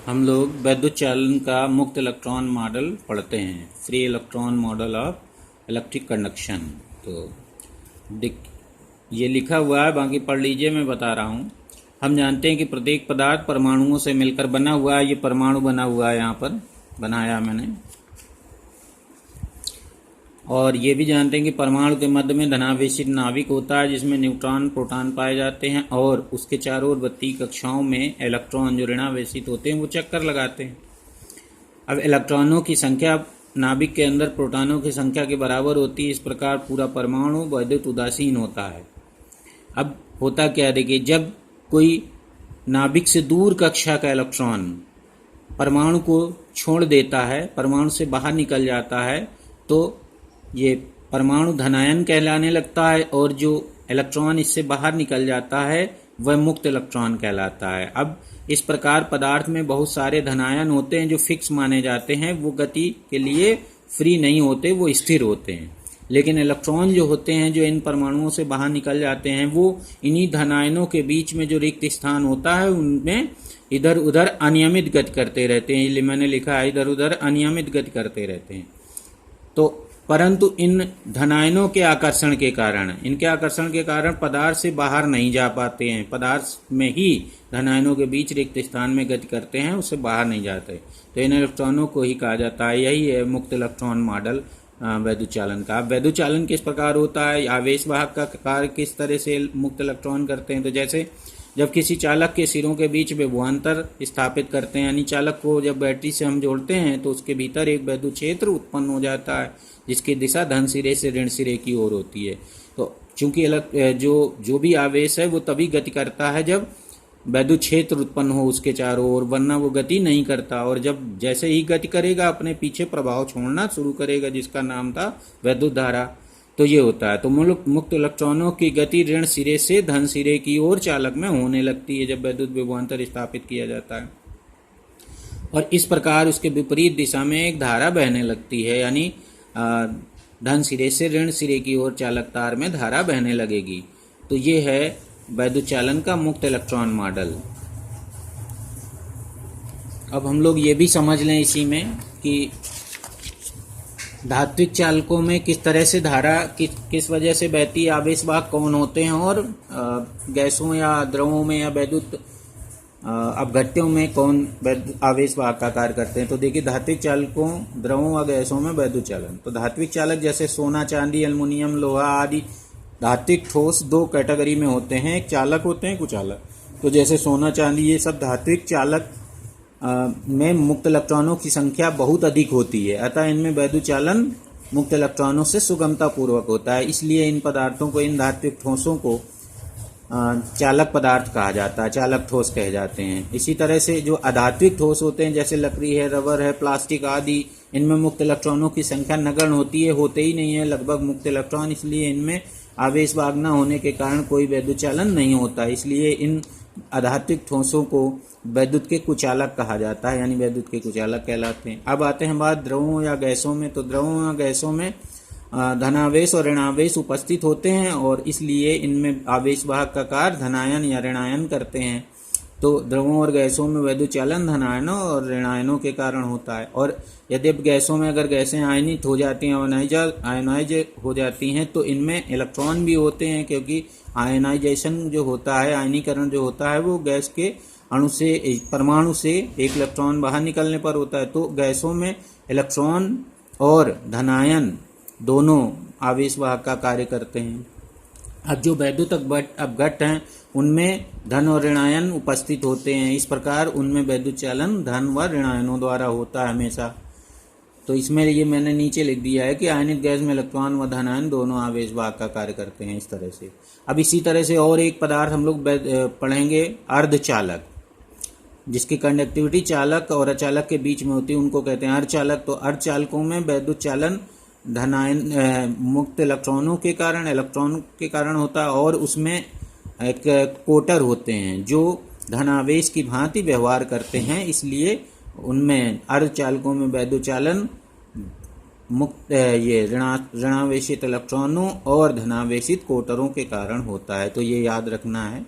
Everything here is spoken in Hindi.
हम लोग वैद्युत चालन का मुक्त इलेक्ट्रॉन मॉडल पढ़ते हैं, free electron model of electric conduction. तो ये लिखा हुआ है, बाकी पढ़ लीजिए, मैं बता रहा हूँ। हम जानते हैं कि प्रत्येक पदार्थ परमाणुओं से मिलकर बना हुआ है। ये परमाणु बना हुआ है, यहाँ पर बनाया मैंने। और ये भी जानते हैं कि परमाणु के मध्य में धनावेशित नाभिक होता है, जिसमें न्यूट्रॉन प्रोटॉन पाए जाते हैं, और उसके चारों ओर बत्ती कक्षाओं में इलेक्ट्रॉन जो ऋणावेशित होते हैं वो चक्कर लगाते हैं। अब इलेक्ट्रॉनों की संख्या नाभिक के अंदर प्रोटॉनों की संख्या के बराबर होती है। इस प्रकार पूरा परमाणु वैद्युत उदासीन होता है। अब होता क्या है, देखिए, जब कोई नाभिक से दूर कक्षा का इलेक्ट्रॉन परमाणु को छोड़ देता है, परमाणु से बाहर निकल जाता है, तो ये परमाणु धनायन कहलाने लगता है, और जो इलेक्ट्रॉन इससे बाहर निकल जाता है वह मुक्त इलेक्ट्रॉन कहलाता है। अब इस प्रकार पदार्थ में बहुत सारे धनायन होते हैं जो फिक्स माने जाते हैं, वो गति के लिए फ्री नहीं होते, वो स्थिर होते हैं। लेकिन इलेक्ट्रॉन जो होते हैं, जो इन परमाणुओं से बाहर निकल जाते हैं, वो इन्हीं धनायनों के बीच में जो रिक्त स्थान होता है उनमें इधर उधर अनियमित गति करते रहते हैं। इसलिए मैंने लिखा है इधर उधर अनियमित गति करते रहते हैं। तो परंतु इन धनायनों के आकर्षण के कारण, इनके आकर्षण के कारण पदार्थ से बाहर नहीं जा पाते हैं। पदार्थ में ही धनायनों के बीच रिक्त स्थान में गति करते हैं, उससे बाहर नहीं जाते। तो इन इलेक्ट्रॉनों को ही कहा जाता है, यही है मुक्त इलेक्ट्रॉन मॉडल वैद्युत चालन का। वैद्युत चालन किस प्रकार होता है, आवेश वाहक का कार्य किस तरह से मुक्त इलेक्ट्रॉन करते हैं। तो जैसे जब किसी चालक के सिरों के बीच विभवांतर स्थापित करते हैं, यानी चालक को जब बैटरी से हम जोड़ते हैं तो उसके भीतर एक वैद्युत क्षेत्र उत्पन्न हो जाता है, जिसकी दिशा धन सिरे से ऋण सिरे की ओर होती है। तो चूंकि जो भी आवेश है वो तभी गति करता है जब वैद्युत क्षेत्र उत्पन्न हो उसके चारों ओर, वरना वो गति नहीं करता। और जब जैसे ही गति करेगा अपने पीछे प्रभाव छोड़ना शुरू करेगा, जिसका नाम था वैद्युत धारा। तो ये होता है। तो मुक्त इलेक्ट्रॉनों की गति ऋण सिरे से धन सिरे की ओर चालक में होने लगती है जब वैद्युत विभवांतर स्थापित किया जाता है, और इस प्रकार उसके विपरीत दिशा में एक धारा बहने लगती है, यानी धन सिरे से ऋण सिरे की ओर चालक तार में धारा बहने लगेगी। तो ये है वैद्युत चालन का मुक्त इलेक्ट्रॉन मॉडल। अब हम लोग ये भी समझ लें इसी में कि धात्विक चालकों में किस तरह से धारा किस वजह से बहती है, आवेश वाहक कौन होते हैं, और गैसों या द्रवों में या वैद्युत अपघट्यों में कौन आवेश वाहक का कार्य करते हैं। तो देखिए, धात्विक चालकों, द्रवों व गैसों में वैद्युत चालन। तो धात्विक चालक जैसे सोना, चांदी, एल्युमिनियम, लोहा आदि धात्विक ठोस दो कैटेगरी में होते हैं, एक चालक होते हैं, कुचालक। तो जैसे सोना, चांदी, ये सब धात्विक चालक में मुक्त इलेक्ट्रॉनों की संख्या बहुत अधिक होती है, अतः इनमें वैद्युत चालन मुक्त इलेक्ट्रॉनों से सुगमता पूर्वक होता है। इसलिए इन पदार्थों को, इन धात्विक ठोसों को चालक पदार्थ कहा जाता है, चालक ठोस कहे जाते हैं। इसी तरह से जो अधात्विक ठोस होते हैं, जैसे लकड़ी है, रबर है, प्लास्टिक आदि, इनमें मुक्त इलेक्ट्रॉनों की संख्या नगण्य होती है, होते ही नहीं है लगभग मुक्त इलेक्ट्रॉन। इसलिए इनमें आवेश वाहक न होने के कारण कोई वैद्युत चालन नहीं होता। इसलिए इन अधात्विक ठोसों को वैद्युत के कुचालक कहा जाता है, यानी वैद्युत के कुचालक कहलाते हैं। अब आते हैं बात द्रवों या गैसों में। तो द्रवों या गैसों में धनावेश और ऋणावेश उपस्थित होते हैं, और इसलिए इनमें आवेश वाहक का कार्य धनायन या ऋणायन करते हैं। तो द्रवों और गैसों में वैद्युत चालन धनायनों और ऋणायनों के कारण होता है। और यदि गैसों में अगर गैसें आयनित हो जाती हैं, आयनाइज हो जाती हैं, तो इनमें इलेक्ट्रॉन भी होते हैं, क्योंकि आयनाइजेशन जो होता है, आयनीकरण जो होता है, वो गैस के अणु से, परमाणु से एक इलेक्ट्रॉन बाहर निकलने पर होता है। तो गैसों में इलेक्ट्रॉन और धनायन दोनों आवेश वाहक का कार्य करते हैं। अब जो वैद्युत अपघट्ट हैं उनमें धन और ऋणायन उपस्थित होते हैं। इस प्रकार उनमें वैद्युत चालन धन व ऋणायनों द्वारा होता है हमेशा। तो इसमें ये मैंने नीचे लिख दिया है कि आयनित गैस में इलेक्ट्रॉन व धनायन दोनों आवेश वाहक का कार्य करते हैं, इस तरह से। अब इसी तरह से और एक पदार्थ हम लोग पढ़ेंगे, अर्धचालक, जिसकी कंडक्टिविटी चालक और अचालक के बीच में होती है, उनको कहते हैं अर्धचालक। तो अर्धचालकों में वैद्युत चालन धनायन मुक्त इलेक्ट्रॉनों के कारण होता है, और उसमें एक कोटर होते हैं जो धनावेश की भांति व्यवहार करते हैं। इसलिए उनमें अर्धचालकों में वैद्युत चालन मुक्त ये ऋणावेशित इलेक्ट्रॉनों और धनावेशित कोटरों के कारण होता है। तो ये याद रखना है।